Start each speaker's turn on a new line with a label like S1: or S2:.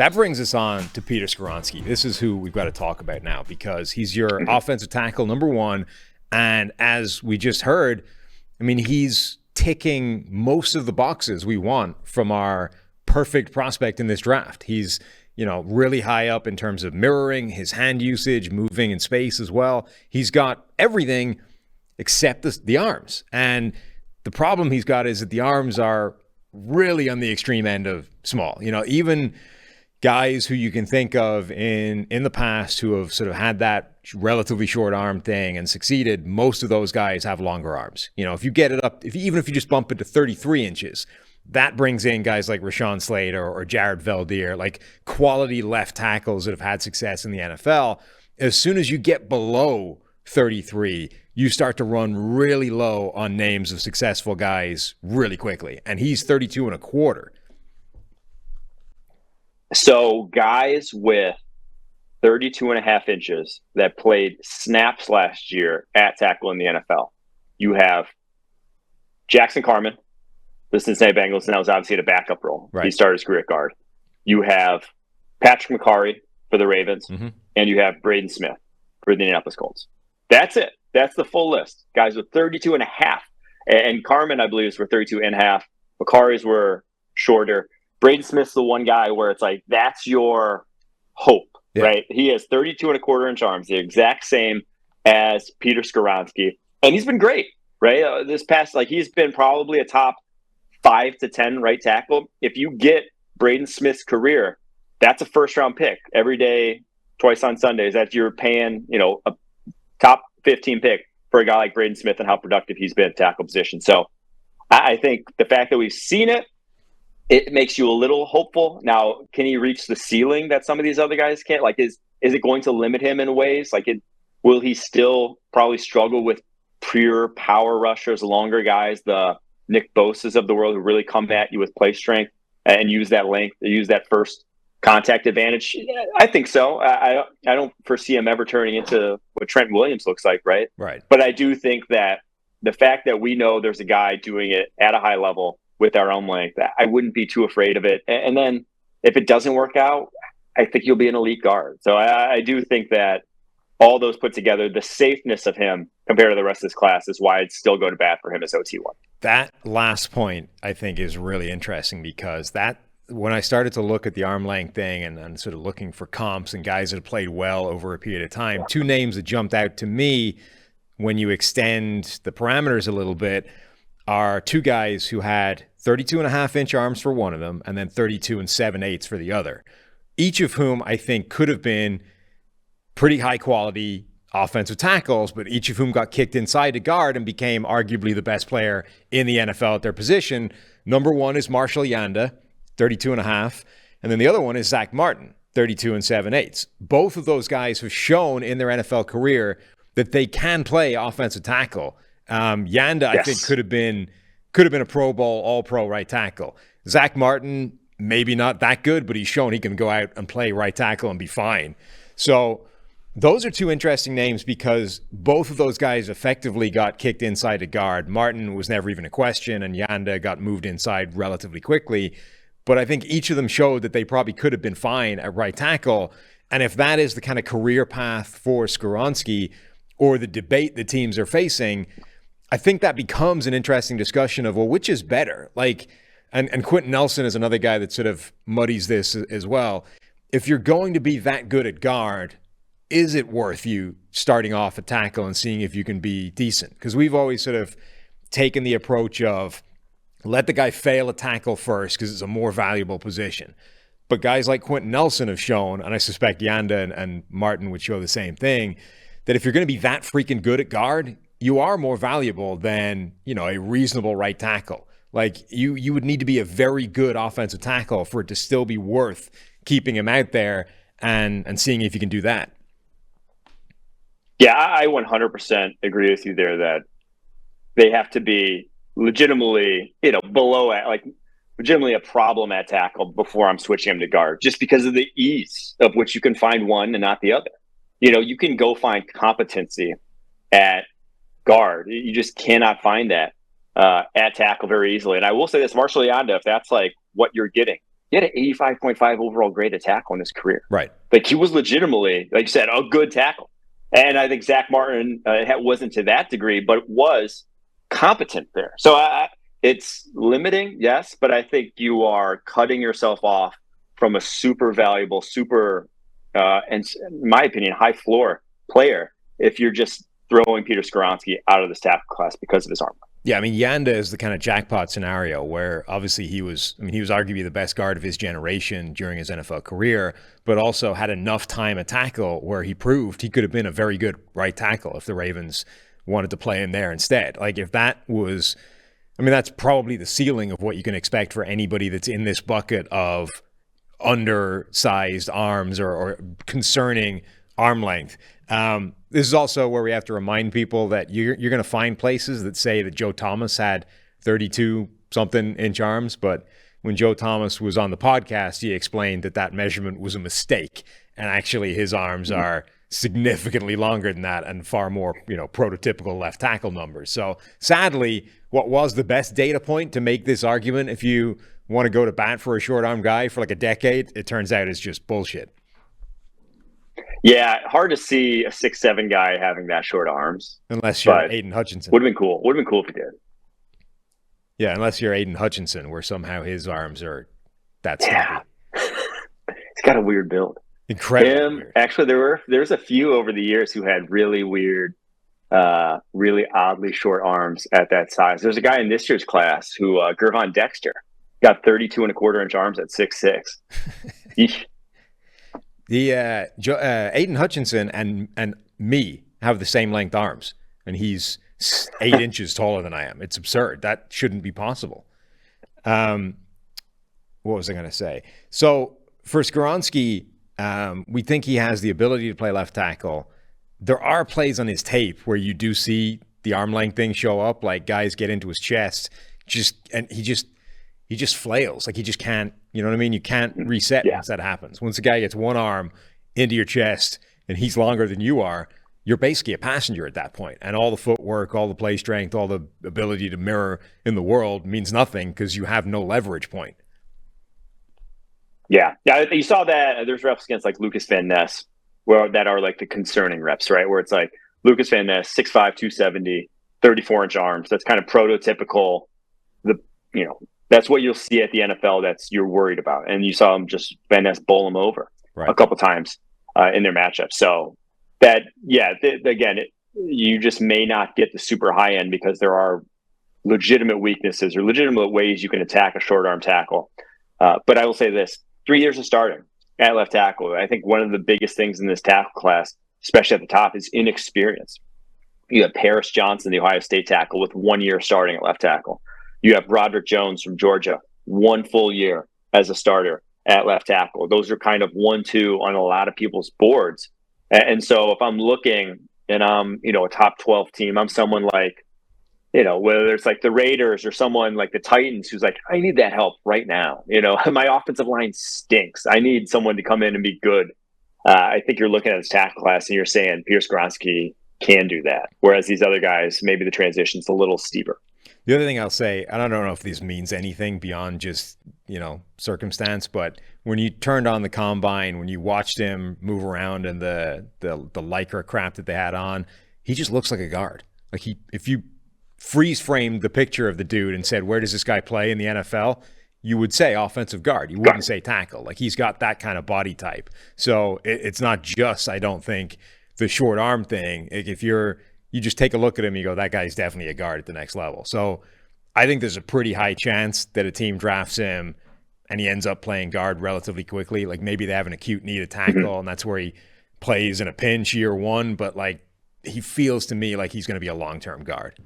S1: That brings us on to Peter Skoronski. This is who we've got to talk about now because he's your offensive tackle number one. And as we just heard, I mean, he's ticking most of the boxes we want from our perfect prospect in this draft. He's, really high up in terms of mirroring, his hand usage, moving in space as well. He's got everything except the arms. And the problem he's got is that the arms are really on the extreme end of small. Even guys who you can think of in the past who have sort of had that relatively short arm thing and succeeded, most of those guys have longer arms. If you get it up, even if you just bump it to 33 inches, that brings in guys like Rashawn Slater or Jared Veldheer, like quality left tackles that have had success in the NFL. As soon as you get below 33, you start to run really low on names of successful guys really quickly. And he's 32 and a quarter.
S2: So guys with 32 and a half inches that played snaps last year at tackle in the NFL. You have Jackson Carman, the Cincinnati Bengals, and that was obviously in a backup role.
S1: Right.
S2: He started his career at guard. You have Patrick McCarry for the Ravens, and you have Braden Smith for the Indianapolis Colts. That's it. That's the full list. Guys with 32 and a half. And Carman, I believe, were 32 and a half. McCarry's were shorter. Braden Smith's the one guy where it's like, that's your hope, right? He has 32 and a quarter inch arms, the exact same as Peter Skoronski. And he's been great, right? This past, he's been probably a top 5 to 10 right tackle. If you get Braden Smith's career, that's a first round pick every day, twice on Sundays, that you're paying, a top 15 pick for a guy like Braden Smith and how productive he's been at tackle position. So I think the fact that we've seen it makes you a little hopeful. Now, can he reach the ceiling that some of these other guys can't? Is it going to limit him in ways? Will he still probably struggle with pure power rushers, longer guys, the Nick Bosa's of the world who really come at you with play strength and use that length, use that first contact advantage? I think so. I don't foresee him ever turning into what Trent Williams looks like, right?
S1: Right.
S2: But I do think that the fact that we know there's a guy doing it at a high level with our own length, I wouldn't be too afraid of it. And then if it doesn't work out, I think you'll be an elite guard. So I do think that all those put together, the safeness of him compared to the rest of this class is why I'd still go to bat for him as OT1.
S1: That last point, I think, is really interesting because when I started to look at the arm length thing and sort of looking for comps and guys that have played well over a period of time, two names that jumped out to me when you extend the parameters a little bit are two guys who had 32 and a half inch arms for one of them and then 32 and 7/8 for the other, each of whom I think could have been pretty high quality offensive tackles, but each of whom got kicked inside to guard and became arguably the best player in the NFL at their position. Number one is Marshall Yanda, 32 and a half. And then the other one is Zach Martin, 32 and 7/8. Both of those guys have shown in their NFL career that they can play offensive tackle. Yanda, I think, could have been a Pro Bowl, All-Pro right tackle. Zach Martin, maybe not that good, but he's shown he can go out and play right tackle and be fine. So those are two interesting names because both of those guys effectively got kicked inside to guard. Martin was never even a question, and Yanda got moved inside relatively quickly. But I think each of them showed that they probably could have been fine at right tackle. And if that is the kind of career path for Skoronski or the debate the teams are facing, I think that becomes an interesting discussion of, well, which is better? And Quentin Nelson is another guy that sort of muddies this as well. If you're going to be that good at guard, is it worth you starting off at tackle and seeing if you can be decent? Because we've always sort of taken the approach of let the guy fail a tackle first because it's a more valuable position. But guys like Quentin Nelson have shown, and I suspect Yanda and Martin would show the same thing, that if you're going to be that freaking good at guard, you are more valuable than, a reasonable right tackle. You would need to be a very good offensive tackle for it to still be worth keeping him out there and seeing if you can do that.
S2: Yeah, I 100% agree with you there that they have to be legitimately, below legitimately a problem at tackle before I'm switching him to guard, just because of the ease of which you can find one and not the other. You can go find competency at guard. You just cannot find that at tackle very easily. And I will say this, Marshall Yanda, if that's what you're getting he had an 85.5 overall grade at tackle in his career.
S1: Right.
S2: Like, he was legitimately, like you said, a good tackle. And I think Zach Martin wasn't to that degree, but was competent there. So it's limiting, yes, but I think you are cutting yourself off from a super valuable, and in my opinion, high floor player if you're just throwing Peter Skoronski out of this tackle class because of his arm.
S1: Yeah, I mean, Yanda is the kind of jackpot scenario where obviously he was arguably the best guard of his generation during his NFL career, but also had enough time at tackle where he proved he could have been a very good right tackle if the Ravens wanted to play him there instead. Like, if that was, I mean, that's probably the ceiling of what you can expect for anybody that's in this bucket of undersized arms or concerning arm length. This is also where we have to remind people that you're going to find places that say that Joe Thomas had 32-something inch arms, but when Joe Thomas was on the podcast, he explained that measurement was a mistake, and actually his arms are significantly longer than that and far more, prototypical left tackle numbers. So sadly, what was the best data point to make this argument, if you want to go to bat for a short arm guy for like a decade, it turns out is just bullshit.
S2: Yeah, hard to see a 6'7" guy having that short arms.
S1: Unless you're Aiden Hutchinson.
S2: Would have been cool. Would have been cool if he did.
S1: Yeah, unless you're Aiden Hutchinson, where somehow his arms are that stumpy.
S2: He's got a weird build.
S1: Incredible. Weird.
S2: Actually, there's a few over the years who had really weird, really oddly short arms at that size. There's a guy in this year's class who, Gervon Dexter, got 32.25-inch arms at 6'6".
S1: The Aiden Hutchinson and me have the same length arms, and he's 8 inches taller than I am. It's absurd. That shouldn't be possible. What was I going to say? So for Skoronski, we think he has the ability to play left tackle. There are plays on his tape where you do see the arm length thing show up, like guys get into his chest, and he just flails. Like, he just can't, you know what I mean? You can't reset once that happens. Once a guy gets one arm into your chest and he's longer than you are, you're basically a passenger at that point. And all the footwork, all the play strength, all the ability to mirror in the world means nothing because you have no leverage point.
S2: Yeah. You saw that there's reps against like Lucas Van Ness that are like the concerning reps, right? Where it's like Lucas Van Ness, 6'5", 270, 34-inch arms. That's kind of prototypical. That's what you'll see at the NFL you're worried about. And you saw him just Van Ness bowl him over a couple times in their matchup. So you just may not get the super high end because there are legitimate weaknesses or legitimate ways you can attack a short arm tackle. But I will say this, 3 years of starting at left tackle, I think one of the biggest things in this tackle class, especially at the top, is inexperience. You have Paris Johnson, the Ohio State tackle, with 1 year starting at left tackle. You have Broderick Jones from Georgia, 1 full year as a starter at left tackle. Those are kind of 1-2 on a lot of people's boards. And so if I'm looking and I'm, a top 12 team, I'm someone like, whether it's like the Raiders or someone like the Titans who's like, I need that help right now. My offensive line stinks. I need someone to come in and be good. I think you're looking at this tackle class and you're saying Peter Skoronski can do that. Whereas these other guys, maybe the transition's a little steeper.
S1: The other thing I'll say, and I don't know if this means anything beyond just, circumstance, but when you turned on the combine, when you watched him move around and the Lycra crap that they had on, he just looks like a guard. Like, if you freeze framed the picture of the dude and said, where does this guy play in the NFL? You would say offensive guard. You wouldn't say tackle. Like, he's got that kind of body type. So it's not just, I don't think, the short arm thing. If you just take a look at him, you go, that guy's definitely a guard at the next level. So I think there's a pretty high chance that a team drafts him and he ends up playing guard relatively quickly. Like, maybe they have an acute need of tackle, and that's where he plays in a pinch year one. But, like, he feels to me like he's going to be a long-term guard.